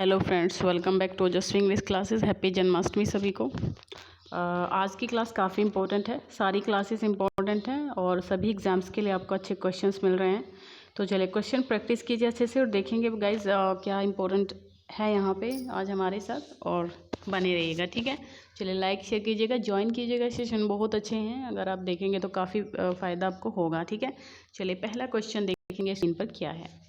Hello friends, welcome back to Ojaswi English classes. Happy Janmashtami सभी को। आज की क्लास काफ़ी इंपॉर्टेंट है। सारी क्लासेस इंपॉर्टेंट हैं और सभी एग्जाम्स के लिए आपको अच्छे क्वेश्चंस मिल रहे हैं। तो चलिए क्वेश्चन प्रैक्टिस कीजिए अच्छे से और देखेंगे गाइज क्या इंपॉर्टेंट है यहाँ पे आज हमारे साथ, और बने रहिएगा। ठीक है, चलिए लाइक शेयर कीजिएगा, ज्वाइन कीजिएगा। सेशन बहुत अच्छे हैं, अगर आप देखेंगे तो काफ़ी फ़ायदा आपको होगा। ठीक है, चलिए पहला क्वेश्चन देखेंगे स्क्रीन पर क्या है।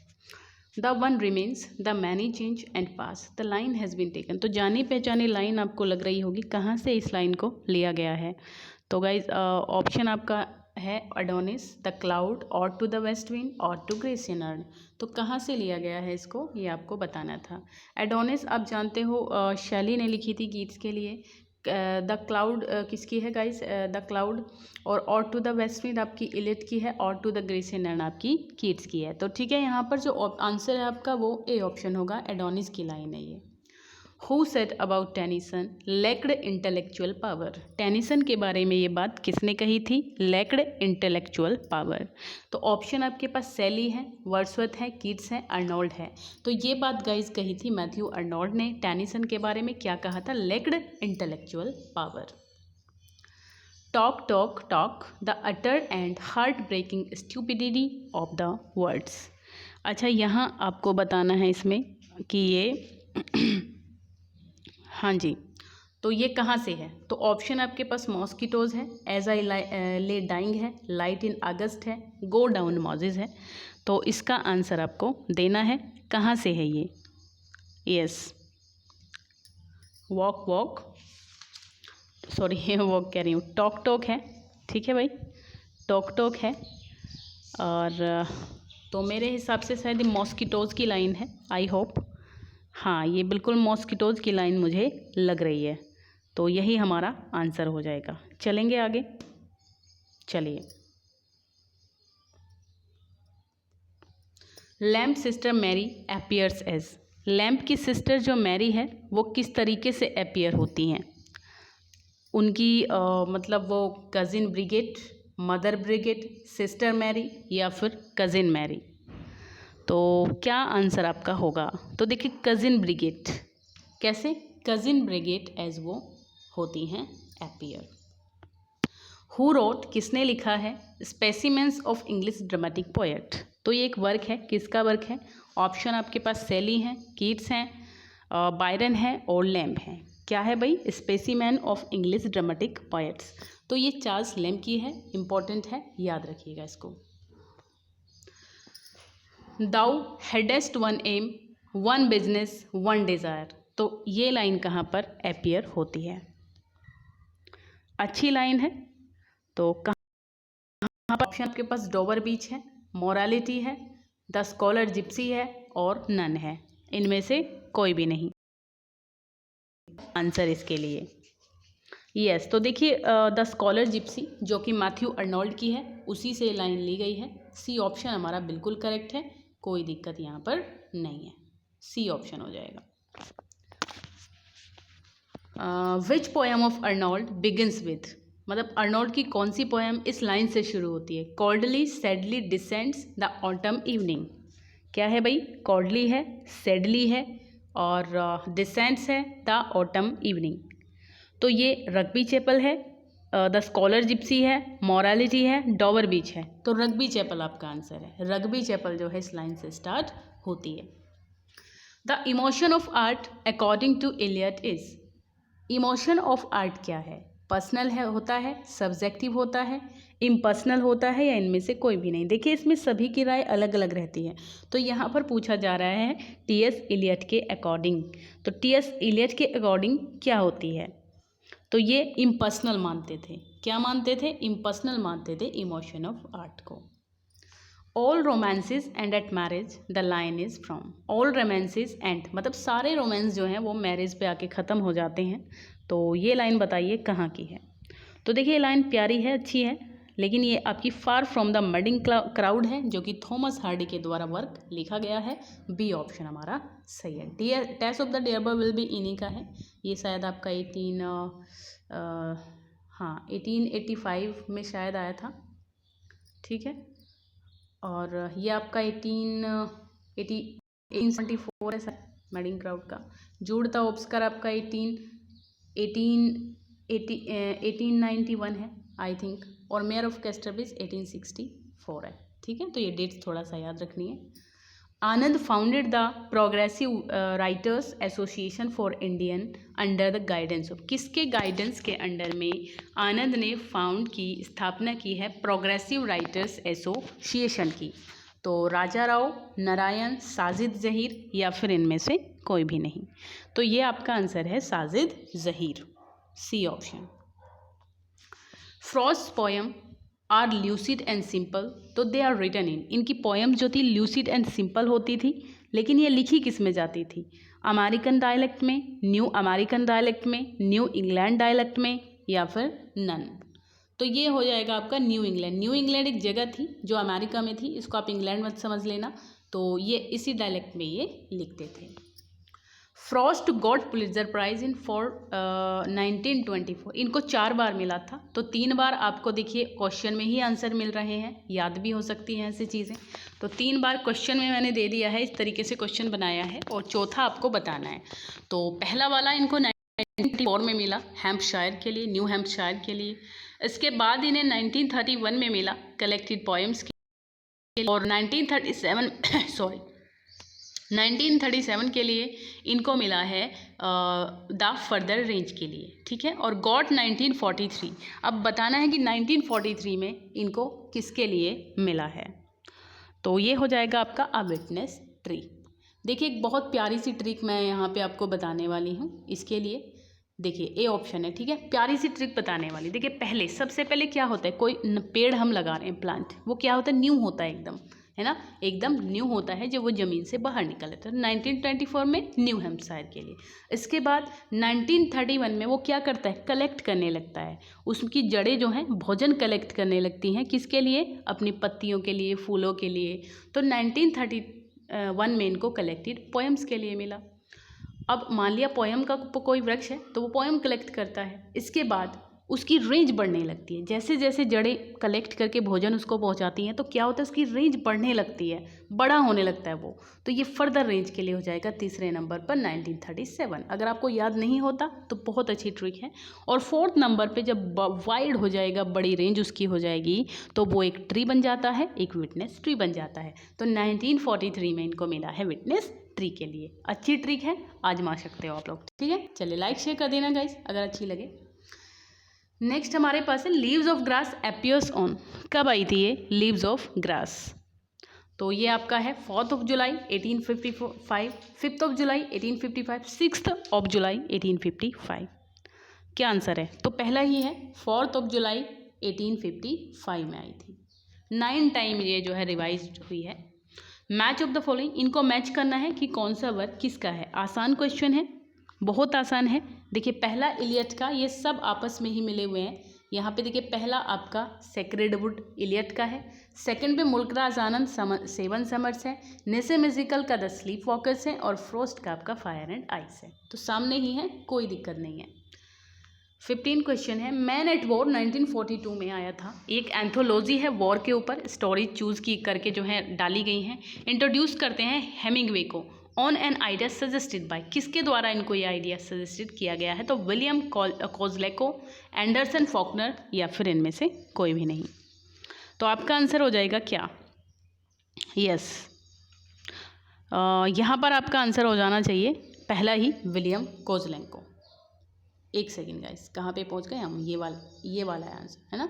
The one remains the many change and pass the line has been taken. तो जानी पहचानी लाइन आपको लग रही होगी, कहाँ से इस लाइन को लिया गया है। तो गाइज ऑप्शन आपका है एडोनिस, द क्लाउड, और टू द वेस्ट विंड, और टू ग्रेसियन। तो कहाँ से लिया गया है इसको, ये आपको बताना था। एडोनिस आप जानते हो शैली ने लिखी थी गीट्स के लिए। द क्लाउड किसकी है गाइस, द क्लाउड। और टू द वेस्ट विंड आपकी इलियट की है, और टू द ग्रेसियन आपकी कीट्स की है। तो ठीक है, यहाँ पर जो आंसर है आपका वो ए ऑप्शन होगा, एडोनिस की लाइन है ये। Who said about Tennyson lacked intellectual power. Tennyson के बारे में ये बात किसने कही थी, लैक्ड इंटेलेक्चुअल पावर। तो ऑप्शन आपके पास सैली है, वर्ड्सवर्थ है, कीट्स है, अर्नोल्ड है। तो ये बात गाइज कही थी मैथ्यू अर्नोल्ड ने। टेनिसन के बारे में क्या कहा था, lacked intellectual power. Talk talk talk the utter and heartbreaking stupidity of the words. अच्छा, यहाँ आपको बताना है इसमें कि ये हाँ जी, तो ये कहाँ से है। तो ऑप्शन आपके पास मॉस्किटोज़ है, एज आई ले डाइंग है, लाइट इन अगस्त है, गो डाउन मॉजिज है। तो इसका आंसर आपको देना है, कहाँ से है ये। Yes, walk walk, sorry walk कह रही हूँ, टॉक टॉक है। ठीक है भाई, टॉक टॉक है। और तो मेरे हिसाब से शायद ये मॉस्किटोज़ की लाइन है, आई होप। हाँ, ये बिल्कुल मॉस्किटोज़ की लाइन मुझे लग रही है। तो यही हमारा आंसर हो जाएगा। चलेंगे आगे, चलिए। Lamp sister Mary appears as. Lamp की सिस्टर जो मैरी है वो किस तरीके से अपीयर होती हैं। उनकी मतलब वो cousin brigade, mother brigade, sister Mary, या फिर कज़िन मैरी। तो क्या आंसर आपका होगा। तो देखिए कज़िन ब्रिगेड, कैसे कज़िन ब्रिगेड एज वो होती हैं अपीयर। हु रोट, किसने लिखा है specimens of English dramatic poet. तो ये एक वर्क है, किसका वर्क है। ऑप्शन आपके पास सैली हैं, कीट्स हैं, बायरन है, और लैम्ब है। क्या है भाई, specimen of English dramatic poets. तो ये चार्ल्स लैम्ब की है, इंपॉर्टेंट है, याद रखिएगा इसको। Thou hadst one aim, one business, one desire. तो ये लाइन कहाँ पर अपीयर होती है, अच्छी लाइन है। तो कहाँ पर ऑप्शन आपके पास डोवर बीच है, मोरालिटी है, द स्कॉलर जिप्सी है, और नन है। इनमें से कोई भी नहीं आंसर इसके लिए। यस, तो देखिए द स्कॉलर जिप्सी जो कि मैथ्यू अर्नोल्ड की है, उसी से लाइन ली गई है। सी ऑप्शन हमारा बिल्कुल करेक्ट है, कोई दिक्कत यहाँ पर नहीं है, सी ऑप्शन हो जाएगा। विच poem of Arnold begins with, मतलब अर्नोल्ड की कौन सी पोएम इस लाइन से शुरू होती है। Coldly sadly descends the autumn evening. क्या है भाई, कॉल्डली है, सैडली है, और डिसेंड्स है द ऑटम इवनिंग। तो ये रग्बी चैपल है, द स्कॉलर जिप्सी है, मोरालिटी है, डोवर बीच है। तो रग्बी चैपल आपका आंसर है। रग्बी चैपल जो है इस लाइन से स्टार्ट होती है। The emotion of art according to Eliot is. Emotion of art क्या है, पर्सनल है, होता है, सब्जेक्टिव होता है, इम्पर्सनल होता है, या इनमें से कोई भी नहीं। देखिए इसमें सभी की राय अलग अलग रहती है। तो यहाँ पर पूछा जा रहा है टी.एस. इलियट के अकॉर्डिंग। तो टी.एस. इलियट के अकॉर्डिंग क्या होती है। तो ये इम्पर्सनल मानते थे, क्या मानते थे, इम्पर्सनल मानते थे इमोशन ऑफ आर्ट को। All romances end at marriage the line is from. All romances end मतलब सारे रोमांस जो हैं वो मैरिज पे आके ख़त्म हो जाते हैं। तो ये लाइन बताइए कहाँ की है। तो देखिए ये लाइन प्यारी है, अच्छी है, लेकिन ये आपकी फार फ्रॉम द मडिंग क्राउड है, जो कि थॉमस हार्डी के द्वारा वर्क लिखा गया है। बी ऑप्शन हमारा सही है। Tess of the d'Urbervilles बी इन्हीं का है। ये शायद आपका 1885 में शायद आया था। ठीक है, और ये आपका 1874 है सर। मैडिंग क्राउड का। जूड द ऑब्स्कर आपका 1891 है आई थिंक, और मेयर ऑफ कैस्टरविच 1864 है। ठीक है, तो ये डेट्स थोड़ा सा याद रखनी है। Anand founded the progressive writers association for Indian under the guidance of, किसके गाइडेंस के अंडर में आनंद ने स्थापना की है प्रोग्रेसिव राइटर्स एसोसिएशन की? तो राजा राव, नारायण, साजिद जहीर या फिर इनमें से कोई भी नहीं। तो ये आपका आंसर है Sajid Zaheer, C option. Frost poem are lucid and simple, तो दे आर रिटन इन, इनकी पोयम जो थी ल्यूसिड एंड सिंपल होती थी, लेकिन ये लिखी किस में जाती थी? अमेरिकन डायलेक्ट में, न्यू अमेरिकन डायलेक्ट में, न्यू इंग्लैंड डायलेक्ट में, या फिर नन। तो ये हो जाएगा आपका न्यू इंग्लैंड। न्यू इंग्लैंड एक जगह थी जो अमेरिका में थी, इसको आप इंग्लैंड मत समझ लेना। तो ये इसी डायलेक्ट में ये लिखते थे। Frost got Pulitzer prize in 1924, इनको 4 बार मिला था। तो 3 बार आपको देखिए क्वेश्चन में ही आंसर मिल रहे हैं, याद भी हो सकती हैं ऐसी चीज़ें। तो 3 बार क्वेश्चन में मैंने दे दिया है, इस तरीके से क्वेश्चन बनाया है, और चौथा आपको बताना है। तो पहला वाला इनको 1924 में मिला हैम्पशायर के लिए, न्यू हैम्पशायर के लिए। इसके बाद इन्हें 1931 में मिला कलेक्टेड पोएम्स के, और 1937 के लिए इनको मिला है द फर्दर रेंज के लिए। ठीक है, और गॉट 1943, अब बताना है कि 1943 में इनको किसके लिए मिला है। तो ये हो जाएगा आपका अ विटनेस ट्री। देखिए एक बहुत प्यारी सी ट्रिक मैं यहाँ पे आपको बताने वाली हूँ, इसके लिए देखिए ए ऑप्शन है। ठीक है, प्यारी सी ट्रिक बताने वाली। देखिए सबसे पहले क्या होता है, कोई पेड़ हम लगा रहे हैं, प्लांट, वो क्या होता है, न्यू होता है एकदम, है ना, एकदम न्यू होता है जब वो ज़मीन से बाहर निकले। तो 1924 में न्यू हैम्पशायर के लिए। इसके बाद 1931 में वो क्या करता है, कलेक्ट करने लगता है, उसकी जड़ें जो हैं भोजन कलेक्ट करने लगती हैं, किसके लिए, अपनी पत्तियों के लिए, फूलों के लिए। तो 1931 में इनको कलेक्टेड पोएम्स के लिए मिला। अब मान लिया पोएम का कोई वृक्ष है तो वो पोएम कलेक्ट करता है, इसके बाद उसकी रेंज बढ़ने लगती है, जैसे जैसे जड़ें कलेक्ट करके भोजन उसको पहुंचाती हैं तो क्या होता है, उसकी रेंज बढ़ने लगती है, बड़ा होने लगता है वो। तो ये फर्दर रेंज के लिए हो जाएगा तीसरे नंबर पर 1937। अगर आपको याद नहीं होता तो बहुत अच्छी ट्रिक है। और 4th नंबर पे जब वाइड हो जाएगा, बड़ी रेंज उसकी हो जाएगी, तो वो एक ट्री बन जाता है, एक विटनेस ट्री बन जाता है। तो 1943 में इनको मिला है विटनेस ट्री के लिए। अच्छी ट्रिक है, आजमा सकते हो आप लोग। ठीक है, चलिए लाइक शेयर कर देना गाइस अगर अच्छी लगे। नेक्स्ट हमारे पास है leaves of grass appears on, कब आई थी ये लीव्स ऑफ ग्रास? तो ये आपका है 4 जुलाई 1855, 5 जुलाई 1855, 6 जुलाई 1855। क्या आंसर है? तो पहला ही है, 4 जुलाई 1855 में आई थी। 9 टाइम ये जो है रिवाइज हुई है। मैच ऑफ द फॉलोइंग, इनको मैच करना है कि कौन सा वर्क किसका है। आसान क्वेश्चन है, बहुत आसान है। देखिए पहला इलियट का, ये सब आपस में ही मिले हुए हैं। यहाँ पे देखिए पहला आपका सेक्रेड वुड इलियट का है, सेकंड पे मुल्कराज आनंद 7 समर्स है, नेसे म्यूजिकल का द स्लीप वॉकर्स है, और फ्रोस्ट का आपका फायर एंड आइस है। तो सामने ही है, कोई दिक्कत नहीं है। 15 क्वेश्चन है, मैन एट वॉर 1942 में आया था। एक एंथोलॉजी है वॉर के ऊपर, स्टोरी चूज की करके जो है डाली गई हैं। इंट्रोड्यूस करते हैं हेमिंगवे को on an idea suggested by, किसके द्वारा इनको ये आइडिया सजेस्टेड किया गया है? तो विलियम कोज़लेको, एंडरसन फॉकनर, या फिर इनमें से कोई भी नहीं। तो आपका आंसर हो जाएगा क्या? यस, यहाँ पर आपका आंसर हो जाना चाहिए पहला ही, विलियम कोज़लेको। एक सेकेंड गाइस, कहाँ पे पहुँच गए हम? ये वाला है आंसर, है ना,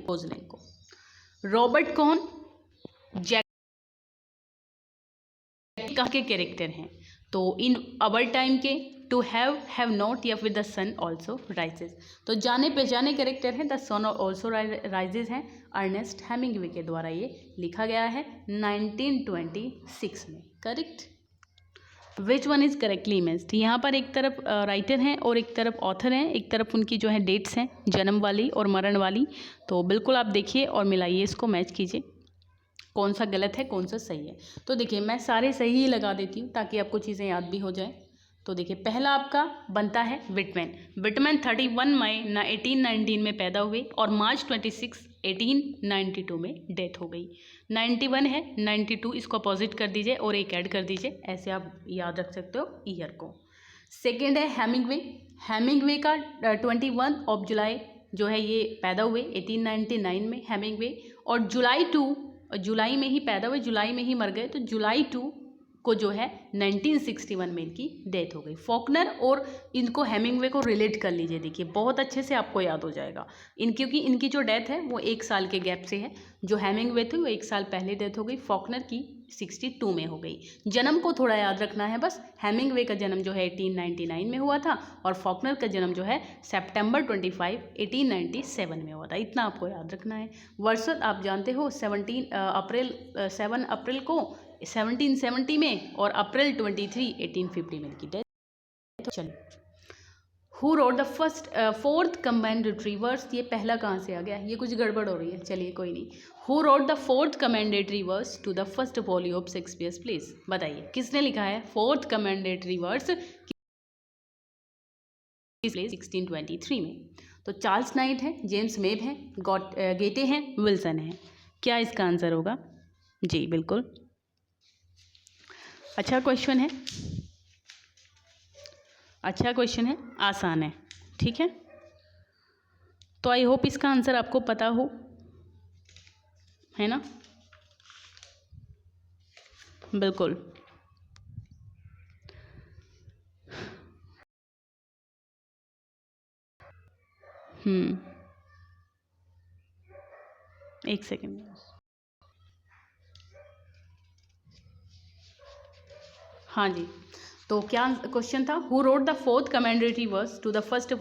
कोज़लेको। रॉबर्ट कौन, जैक कहाँ के कैरेक्टर हैं? तो इन अवर टाइम के टू हैव नॉट, या फिर द सन ऑल्सो राइजेज। तो जाने पहचाने कैरेक्टर हैं, द सन ऑल्सो राइजेज हैं, अर्नेस्ट हेमिंगवे के द्वारा ये लिखा गया है 1926 में। Correct. Which one is correctly imaged, यहाँ पर एक तरफ राइटर हैं और एक तरफ ऑथर हैं, एक तरफ उनकी जो है डेट्स हैं, जन्म वाली और मरण वाली। तो बिल्कुल आप देखिए और मिलाइए, इसको मैच कीजिए, कौन सा गलत है कौन सा सही है। तो देखिए मैं सारे सही ही लगा देती हूँ ताकि आपको चीज़ें याद भी हो जाए। तो देखिए पहला आपका बनता है विटमैन। विटमैन 31 मई 1819 में पैदा हुए और मार्च 26 1892 में डेथ हो गई। 91 है, 92 इसको अपोजिट कर दीजिए और एक ऐड कर दीजिए, ऐसे आप याद रख सकते हो ईयर को। सेकेंड है हेमिंगवे। हेमिंगवे का 21 ऑफ जुलाई जो है ये पैदा हुए 1899 में हेमिंगवे, और जुलाई में ही पैदा हुए, जुलाई में ही मर गए, तो जुलाई 2 को जो है 1961 में इनकी डेथ हो गई। फॉकनर और इनको हेमिंगवे को रिलेट कर लीजिए, देखिए बहुत अच्छे से आपको याद हो जाएगा क्योंकि इनकी जो डेथ है वो 1 साल के गैप से है। जो हेमिंगवे थे वो 1 साल पहले डेथ हो गई, फॉकनर की 62 में हो गई। जन्म को थोड़ा याद रखना है बस, हेमिंगवे का जन्म जो है 1899 में हुआ था और फॉकनर का जन्म जो है सितंबर 25, 1897 में हुआ था, इतना आपको याद रखना है। वर्ष आप जानते हो 7 अप्रैल को 1770 में और अप्रैल 23, 1850 में इनकी डेथ। चलिए, who wrote the fourth command retrievers, ये पहला कहाँ से आ गया, ये कुछ गड़बड़ हो रही है, चलिए कोई नहीं। Who wrote the fourth commendatory verse to the first volume of Shakespeare's plays, बताइए किसने लिखा है फोर्थ कमेंडेटरी वर्स 1623 में। तो चार्ल्स नाइट है, जेम्स मेब है, गेटे हैं, विल्सन है। क्या इसका आंसर होगा? जी बिल्कुल, अच्छा क्वेश्चन है, अच्छा क्वेश्चन है, आसान है, ठीक है। तो आई होप इसका आंसर आपको पता हो, है ना? बिल्कुल। एक सेकेंड। हाँ जी, तो क्या क्वेश्चन था? Who wrote the fourth commendatory verse to the first,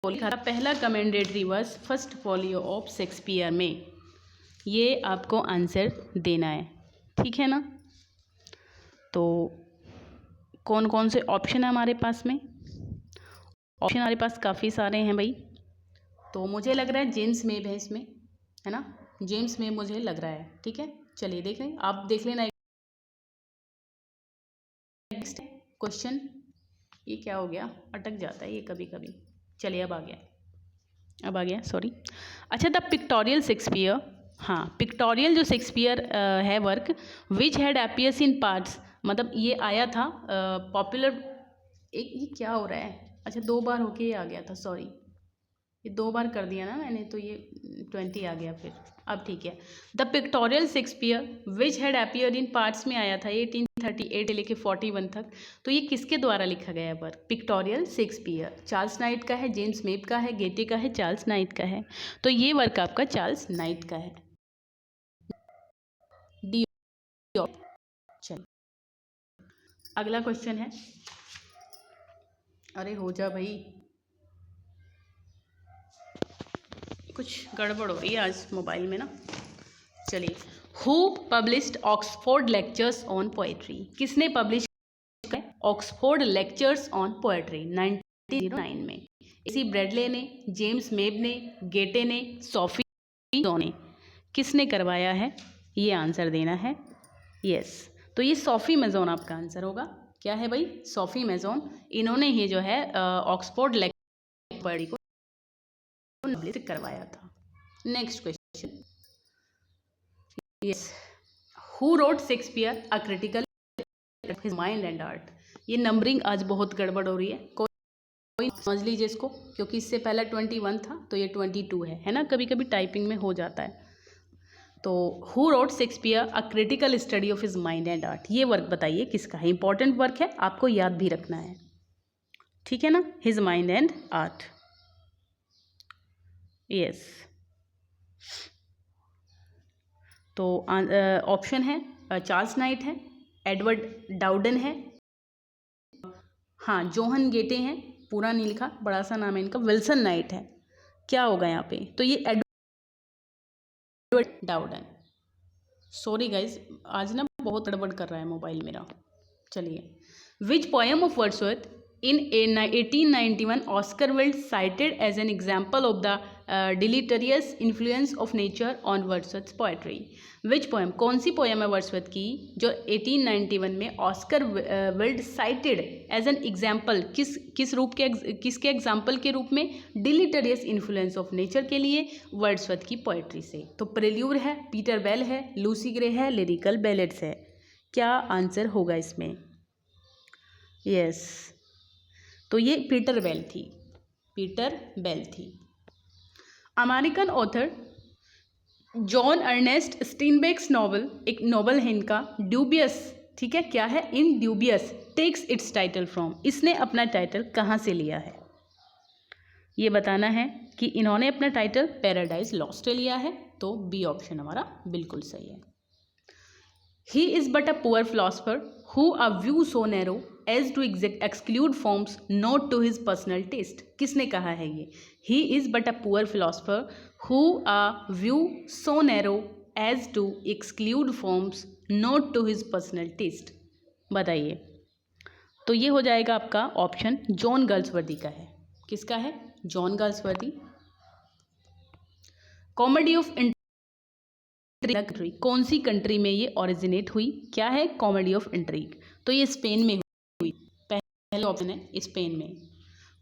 पहला commendatory verse first folio of Shakespeare में, ये आपको आंसर देना है, ठीक है ना? तो कौन कौन से ऑप्शन है हमारे पास में? ऑप्शन हमारे पास काफ़ी सारे हैं भाई, तो मुझे लग रहा है जेम्स मेब है इसमें, है ना? जेम्स मेब मुझे लग रहा है, ठीक है। चलिए देख लें, आप देख लेना। नेक्स्ट क्वेश्चन, ये क्या हो गया, अटक जाता है ये कभी कभी। चलिए अब आ गया, सॉरी। अच्छा, द पिक्टोरियल शेक्सपियर, हाँ पिक्टोरियल जो शेक्सपियर है work, which had appears in parts, मतलब ये आया था पॉपुलर, एक ये क्या हो रहा है, अच्छा 2 बार होके ये आ गया था, सॉरी ये 2 बार कर दिया ना मैंने, तो ये 20 आ गया फिर, अब ठीक है। The pictorial Shakespeare which had appeared in parts में आया था 1838 से लेके 41 तक, तो ये किसके द्वारा लिखा गया work? Pictorial Shakespeare, Charles night का है, जेम्स मेब का है, गेटे का है, चार्ल्स नाइट का है, तो ये वर्क आपका चार्ल्स नाइट का है। डी। चलिए अगला क्वेश्चन है, अरे हो जा भाई, कुछ गड़बड़ हो रही है आज मोबाइल में ना। चलिए, who published Oxford lectures on poetry, किसने पब्लिश किया ऑक्सफोर्ड लेक्चर्स ऑन पोएट्री 1909 में? इसी ब्रैडले ने, जेम्स मेब ने, गेटे ने, सोफी ने, किसने करवाया है? ये आंसर देना है। यस, तो ये सोफी मेजोन आपका आंसर होगा। क्या है भाई? सोफी मेजोन, इन्होंने ही जो है ऑक्सफोर्ड लेक्चर को करवाया था। Next question, yes, who wrote Shakespeare a critical of his mind and art, ये नंबरिंग आज बहुत गड़बड़ हो रही है, कोई समझ लीजिए इसको, क्योंकि इससे पहला 21 था तो ये 22 है ना, कभी कभी टाइपिंग में हो जाता है। तो who wrote Shakespeare a critical study of his mind and art, ये वर्क बताइए किसका है? इंपॉर्टेंट वर्क है, आपको याद भी रखना है, ठीक है ना? His mind and art, yes. तो ऑप्शन है चार्ल्स नाइट है, एडवर्ड डाउडन है, हाँ जोहन गेटे हैं, पूरा नहीं लिखा, बड़ा सा नाम है इनका, विल्सन नाइट है। क्या होगा यहाँ पे? तो ये एडवर्ड डाउडन, सॉरी गाइज आज ना बहुत गड़बड़ कर रहा है मोबाइल मेरा। चलिए, which poem of Wordsworth in 1891 Oscar Wilde cited as an example of the deleterious influence of nature on Wordsworth poetry. Which poem, कौन सी पोएम है वर्ड्सवर्थ की जो 1891 में Oscar Wilde cited as an example, किसके example के रूप में, डिलीटेरियस इन्फ्लुएंस ऑफ नेचर के लिए वर्ड्सवर्थ की पोएट्री से। तो प्रेल्यूड है, पीटर बेल है, लूसी ग्रे है, लिरिकल बैलेट्स है। क्या आंसर होगा इसमें? यस, तो ये पीटर बेल थी, पीटर बेल थी। American author John Ernest Steinbeck's novel, एक नॉवल है इनका, ड्यूबियस, ठीक है, क्या है, in dubious, takes its title from, इसने अपना टाइटल कहाँ से लिया है? ये बताना है कि इन्होंने अपना टाइटल पैराडाइज लॉस्ट से लिया है, तो बी ऑप्शन हमारा बिल्कुल सही है। He is but a poor philosopher who a view so narrow as to exclude forms not to his personal taste, किसने कहा है ये? He is but a poor philosopher who a view so narrow as to exclude forms not to his personal taste, बताइए। तो ये हो जाएगा आपका ऑप्शन जॉन गाल्सवर्दी का है। किसका है? John Galsworthy. Comedy of intrigue, कौन सी कंट्री में ये ओरिजिनेट हुई? क्या है? कॉमेडी ऑफ इंट्रीग, तो ये स्पेन में हुई, पहला ऑप्शन है स्पेन में।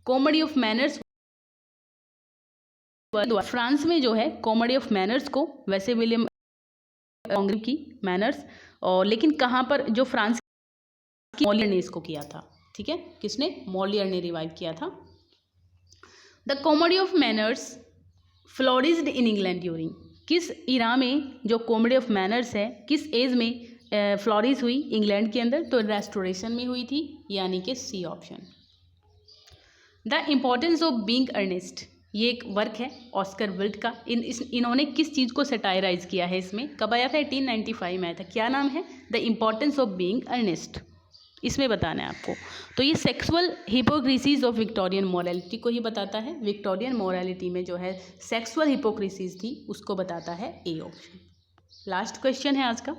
कॉमेडी ऑफ मैनर्स, फ्रांस में जो है कॉमेडी ऑफ मैनर्स को, वैसे विलियम की मैनर्स, और लेकिन कहाँ पर, जो फ्रांस की मॉलियर ने इसको किया था, ठीक है, किसने? मॉलियर ने रिवाइव किया था। The comedy of manners flourished in England during, किस इरा में जो कॉमेडी ऑफ मैनर्स है किस एज में फ्लोरिश हुई इंग्लैंड के अंदर? तो रेस्टोरेशन में हुई थी, यानी कि C option. The importance of being Earnest, ये एक वर्क है ऑस्कर विल्ड का, इन्होंने किस चीज़ को सटायराइज किया है इसमें? कब आया था? 1895 में आया था। क्या नाम है? The importance of being Earnest, इसमें बताना है आपको। तो ये sexual hypocrisies of Victorian morality को ही बताता है। विक्टोरियन मोरालिटी में जो है सेक्सुअल हिपोक्रेसीज थी, उसको बताता है ए ऑप्शन। लास्ट क्वेश्चन है आज का,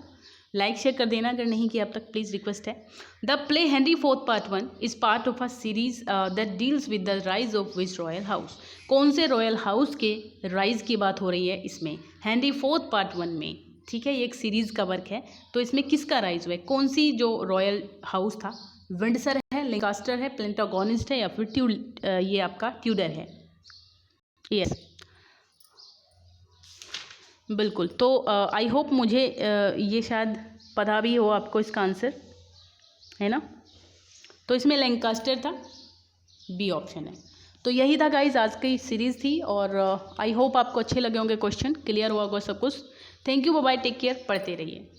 लाइक शेयर कर देना अगर नहीं किया अब तक, प्लीज़ रिक्वेस्ट है। The play Henry fourth part 1 is part of a series that deals with the rise of which royal house, कौन से रॉयल हाउस के राइज की बात हो रही है इसमें? हेनरी फोर्थ पार्ट 1 में, ठीक है, ये एक सीरीज़ का वर्क है, तो इसमें किसका राइज हुआ है? कौन सी जो रॉयल हाउस था, विंडसर है, लैंकास्टर है, प्लेंटागोनिस्ट है, या फिर ये आपका ट्यूडर है? यस, बिल्कुल। तो आई होप मुझे ये शायद पता भी हो आपको इसका आंसर, है ना? तो इसमें लैंकास्टर था, बी ऑप्शन है। तो यही था गाइज आज की सीरीज़ थी, और आई होप आपको अच्छे लगे होंगे क्वेश्चन, क्लियर हुआ होगा सब कुछ। Thank you, bye bye, take care, पढ़ते रहिए।